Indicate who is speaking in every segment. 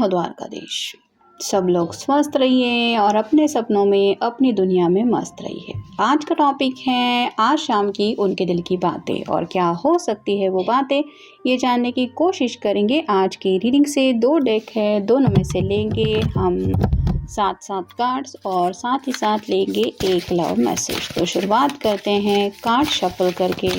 Speaker 1: हो द्वारकाधीश। सब लोग स्वस्थ रहिए और अपने सपनों में अपनी दुनिया में मस्त रहिए। आज का टॉपिक है आज शाम की उनके दिल की बातें, और क्या हो सकती है वो बातें, ये जानने की कोशिश करेंगे। आज की रीडिंग से 2 डेक है, दोनों में से लेंगे हम 7 कार्ड्स और साथ ही साथ लेंगे एक लव मैसेज। तो शुरुआत करते हैं कार्ड शफल करके।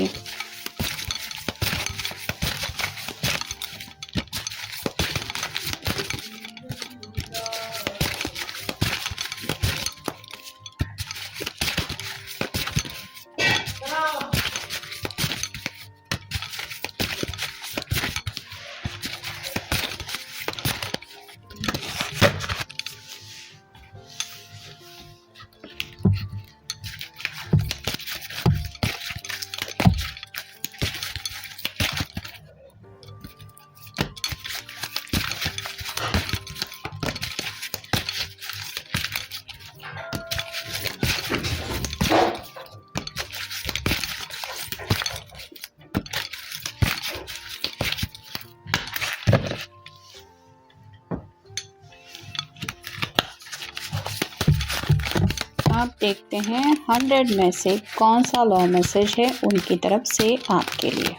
Speaker 1: आप देखते हैं 100 में से कौन सा लव मैसेज है उनकी तरफ से आपके लिए।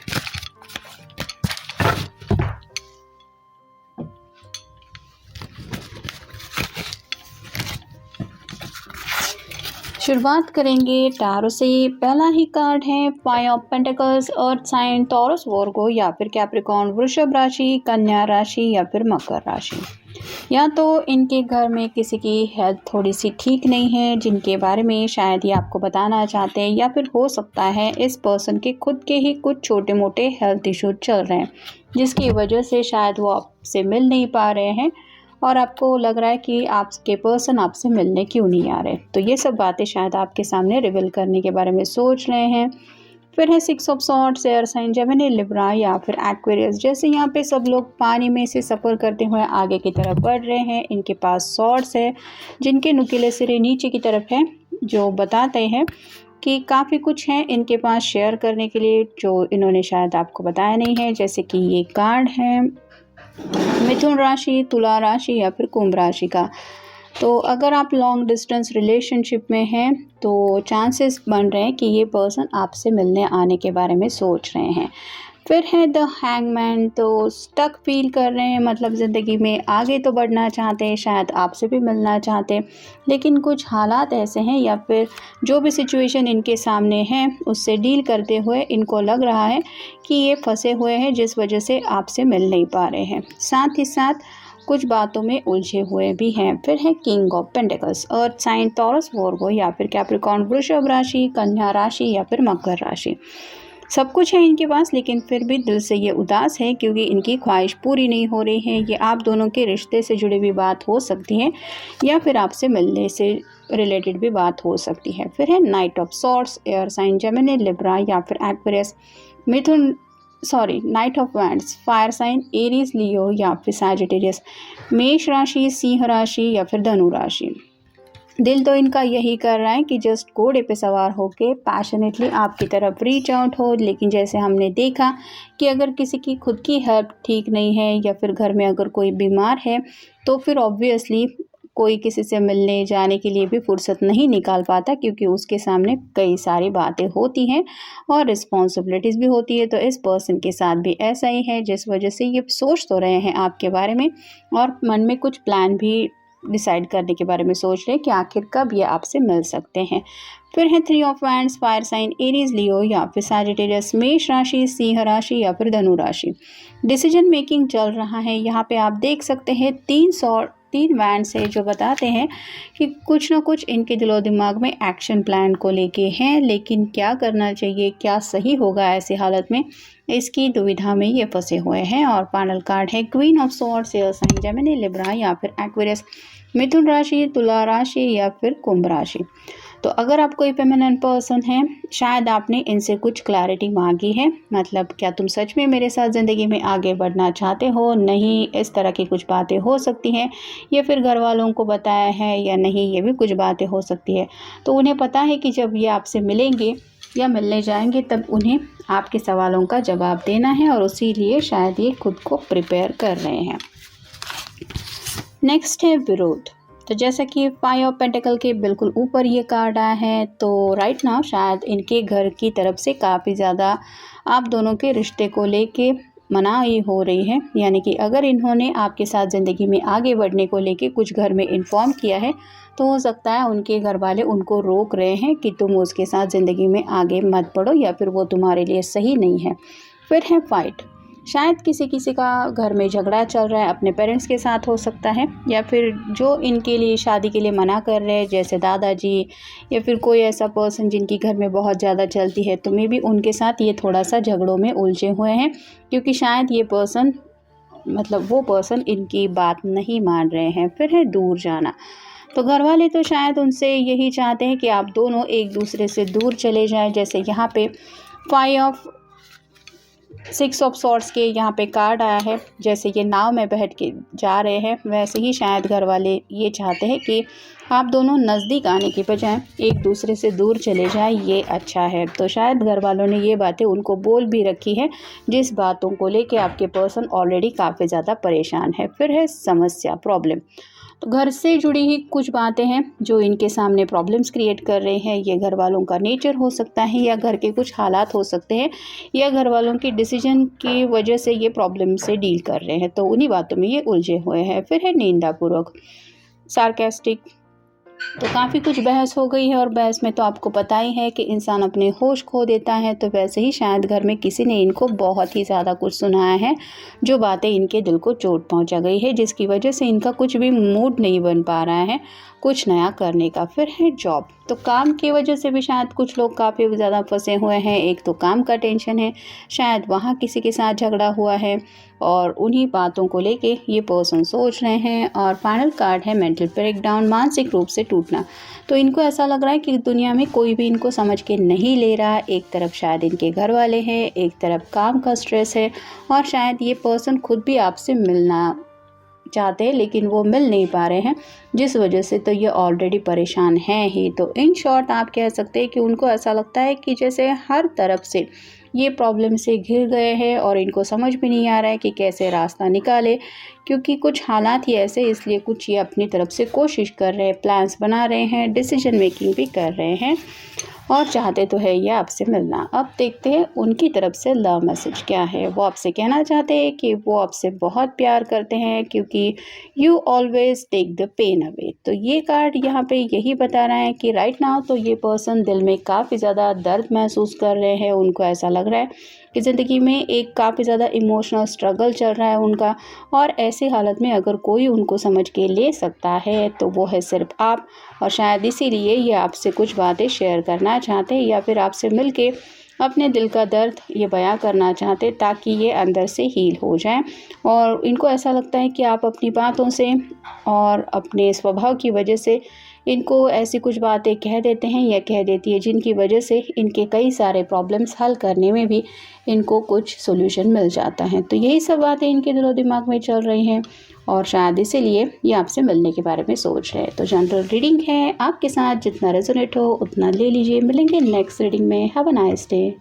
Speaker 1: शुरुआत करेंगे टैरो से। पहला ही कार्ड है 5 of pentacles, earth sign Taurus Virgo या फिर कैप्रिकॉर्न, वृषभ राशि, कन्या राशि या फिर मकर राशि। या तो इनके घर में किसी की हेल्थ थोड़ी सी ठीक नहीं है जिनके बारे में शायद ये आपको बताना चाहते हैं, या फिर हो सकता है इस पर्सन के खुद के ही कुछ छोटे मोटे हेल्थ इश्यूज चल रहे हैं जिसकी वजह से शायद वो आपसे मिल नहीं पा रहे हैं और आपको लग रहा है कि आपके पर्सन आपसे मिलने क्यों नहीं आ रहे। तो ये सब बातें शायद आपके सामने रिवील करने के बारे में सोच रहे हैं। फिर है 6 of swords, air sign Gemini, Libra या फिर एक्वेरियस। जैसे यहाँ पे सब लोग पानी में से सफ़र करते हुए आगे की तरफ बढ़ रहे हैं। इनके पास सॉर्ड्स है जिनके नुकीले सिरे नीचे की तरफ है, जो बताते हैं कि काफ़ी कुछ है इनके पास शेयर करने के लिए जो इन्होंने शायद आपको बताया नहीं है। जैसे कि ये कार्ड है मिथुन राशि, तुला राशि या फिर कुंभ राशि का। तो अगर आप लॉन्ग डिस्टेंस रिलेशनशिप में हैं तो चांसेस बन रहे हैं कि ये पर्सन आपसे मिलने आने के बारे में सोच रहे हैं। फिर है द हैंगमैन, तो स्टक फील कर रहे हैं, मतलब ज़िंदगी में आगे तो बढ़ना चाहते हैं, शायद आपसे भी मिलना चाहते हैं, लेकिन कुछ हालात ऐसे हैं या फिर जो भी सिचुएशन इनके सामने है उससे डील करते हुए इनको लग रहा है कि ये फंसे हुए हैं जिस वजह से आपसे मिल नहीं पा रहे हैं। साथ ही साथ कुछ बातों में उलझे हुए भी हैं। फिर है king of pentacles, earth sign Taurus Virgo या फिर कैप्रिकॉर्न, वृषभ राशि, कन्या राशि या फिर मकर राशि। सब कुछ है इनके पास, लेकिन फिर भी दिल से ये उदास है क्योंकि इनकी ख्वाहिश पूरी नहीं हो रही है। ये आप दोनों के रिश्ते से जुड़ी हुई बात हो सकती है या फिर आपसे मिलने से रिलेटेड भी बात हो सकती है। फिर है knight of swords, air sign Gemini, Libra या फिर Aquarius, knight of wands, fire sign Aries, Leo या फिर सैजिटेरियस, मेष राशि, सिंह राशि या फिर धनु राशि। दिल तो इनका यही कर रहा है कि जस्ट घोड़े पे सवार होके पैशनेटली आपकी तरफ रीच आउट हो, लेकिन जैसे हमने देखा कि अगर किसी की खुद की हेल्थ ठीक नहीं है या फिर घर में अगर कोई बीमार है तो फिर ऑब्वियसली कोई किसी से मिलने जाने के लिए भी फुर्सत नहीं निकाल पाता क्योंकि उसके सामने कई सारी बातें होती हैं और रिस्पॉन्सिबिलिटीज़ भी होती है। तो इस पर्सन के साथ भी ऐसा ही है, जिस वजह से ये सोच तो रहे हैं आपके बारे में और मन में कुछ प्लान भी डिसाइड करने के बारे में सोच रहे हैं कि आखिर कब ये आपसे मिल सकते हैं। फिर है 3 of wands, fire sign Aries, Leo या फिर सैजिटेरियस, मेष राशि, सिंह राशि या फिर धनु राशि। डिसीजन मेकिंग चल रहा है। यहाँ पे आप देख सकते हैं 3 वैंड्स है जो बताते हैं कि कुछ ना कुछ इनके दिलो दिमाग में एक्शन प्लान को लेके हैं, लेकिन क्या करना चाहिए, क्या सही होगा ऐसी हालत में, इसकी दुविधा में ये फंसे हुए हैं। और फाइनल कार्ड है queen of swords, air sign Gemini, Libra या फिर एक्वेरियस, मिथुन राशि, तुला राशि या फिर कुंभ राशि। तो अगर आप कोई फेमिनिन पर्सन है, शायद आपने इनसे कुछ क्लैरिटी मांगी है, मतलब क्या तुम सच में मेरे साथ ज़िंदगी में आगे बढ़ना चाहते हो, नहीं, इस तरह की कुछ बातें हो सकती हैं, या फिर घर वालों को बताया है या नहीं, ये भी कुछ बातें हो सकती है। तो उन्हें पता है कि जब ये आपसे मिलेंगे या मिलने जाएंगे तब उन्हें आपके सवालों का जवाब देना है और उसी लिए शायद ये खुद को प्रिपेयर कर रहे हैं। नेक्स्ट है विरोध। तो जैसा कि 5 ऑफ पेंटिकल के बिल्कुल ऊपर ये कार्ड आया है, तो राइट नाउ शायद इनके घर की तरफ से काफ़ी ज़्यादा आप दोनों के रिश्ते को लेके मनाही हो रही है। यानी कि अगर इन्होंने आपके साथ ज़िंदगी में आगे बढ़ने को लेके कुछ घर में इन्फॉर्म किया है, तो हो सकता है उनके घर वाले उनको रोक रहे हैं कि तुम उसके साथ ज़िंदगी में आगे मत बढ़ो या फिर वो तुम्हारे लिए सही नहीं है। फिर है फाइट। शायद किसी किसी का घर में झगड़ा चल रहा है, अपने पेरेंट्स के साथ हो सकता है, या फिर जो इनके लिए शादी के लिए मना कर रहे हैं जैसे दादाजी, या फिर कोई ऐसा पर्सन जिनकी घर में बहुत ज़्यादा चलती है, तो मे भी उनके साथ ये थोड़ा सा झगड़ों में उलझे हुए हैं, क्योंकि शायद ये पर्सन वो पर्सन इनकी बात नहीं मान रहे हैं। फिर है दूर जाना। तो घर वाले तो शायद उनसे यही चाहते हैं कि आप दोनों एक दूसरे से दूर चले जाएं। जैसे यहाँ पे 6 ऑफ सॉर्ड्स के यहाँ पे कार्ड आया है, जैसे ये नाव में बैठ के जा रहे हैं, वैसे ही शायद घर वाले ये चाहते हैं कि आप दोनों नज़दीक आने की बजाय एक दूसरे से दूर चले जाएं, ये अच्छा है। तो शायद घर वालों ने ये बातें उनको बोल भी रखी है, जिस बातों को लेके आपके पर्सन ऑलरेडी काफ़ी ज़्यादा परेशान है। फिर है समस्या, प्रॉब्लम। तो घर से जुड़ी ही कुछ बातें हैं जो इनके सामने प्रॉब्लम्स क्रिएट कर रहे हैं। ये घर वालों का नेचर हो सकता है, या घर के कुछ हालात हो सकते हैं, या घर वालों की डिसीजन की वजह से ये प्रॉब्लम से डील कर रहे हैं, तो उन्हीं बातों में ये उलझे हुए हैं। फिर है निंदापूर्वक, सार्केस्टिक। तो काफ़ी कुछ बहस हो गई है, और बहस में तो आपको पता ही है कि इंसान अपने होश खो देता है। तो वैसे ही शायद घर में किसी ने इनको बहुत ही ज़्यादा कुछ सुनाया है, जो बातें इनके दिल को चोट पहुंचा गई है, जिसकी वजह से इनका कुछ भी मूड नहीं बन पा रहा है कुछ नया करने का। फिर है जॉब। तो काम की वजह से भी शायद कुछ लोग काफ़ी ज़्यादा फंसे हुए हैं। एक तो काम का टेंशन है, शायद वहाँ किसी के साथ झगड़ा हुआ है, और उन्हीं बातों को लेके ये पर्सन सोच रहे हैं। और फाइनल कार्ड है मेंटल ब्रेकडाउन, मानसिक रूप से टूटना। तो इनको ऐसा लग रहा है कि दुनिया में कोई भी इनको समझ के नहीं ले रहा। एक तरफ शायद इनके घर वाले हैं, एक तरफ काम का स्ट्रेस है, और शायद ये पर्सन खुद भी आपसे मिलना चाहते हैं लेकिन वो मिल नहीं पा रहे हैं, जिस वजह से तो ये ऑलरेडी परेशान हैं ही। तो इन शॉर्ट आप कह सकते हैं कि उनको ऐसा लगता है कि जैसे हर तरफ से ये प्रॉब्लम से घिर गए हैं, और इनको समझ भी नहीं आ रहा है कि कैसे रास्ता निकाले, क्योंकि कुछ हालात ही ऐसे, इसलिए कुछ ये अपनी तरफ से कोशिश कर रहे हैं, प्लान्स बना रहे हैं, डिसीजन मेकिंग भी कर रहे हैं, और चाहते तो है ये आपसे मिलना। अब देखते हैं उनकी तरफ से लव मैसेज क्या है। वो आपसे कहना चाहते हैं कि वो आपसे बहुत प्यार करते हैं, क्योंकि you always take the pain away. तो ये कार्ड यहाँ पे यही बता रहा है कि राइट नाउ तो ये पर्सन दिल में काफ़ी ज़्यादा दर्द महसूस कर रहे हैं। उनको ऐसा लग रहा है कि ज़िंदगी में एक काफ़ी ज़्यादा इमोशनल स्ट्रगल चल रहा है उनका, और ऐसी हालत में अगर कोई उनको समझ के ले सकता है तो वो है सिर्फ आप। और शायद इसीलिए ये आपसे कुछ बातें शेयर करना चाहते हैं, या फिर आपसे मिलके अपने दिल का दर्द ये बयां करना चाहते, ताकि ये अंदर से हील हो जाए। और इनको ऐसा लगता है कि आप अपनी बातों से और अपने स्वभाव की वजह से इनको ऐसी कुछ बातें कह देते हैं या कह देती है, जिनकी वजह से इनके कई सारे प्रॉब्लम्स हल करने में भी इनको कुछ सोल्यूशन मिल जाता है। तो यही सब बातें इनके दिलो दिमाग में चल रही हैं, और शायद इसीलिए ये आपसे मिलने के बारे में सोच रहे हैं। तो जनरल रीडिंग है, आपके साथ जितना रेजोनेट हो उतना ले लीजिए। मिलेंगे नेक्स्ट रीडिंग में। Have a nice day.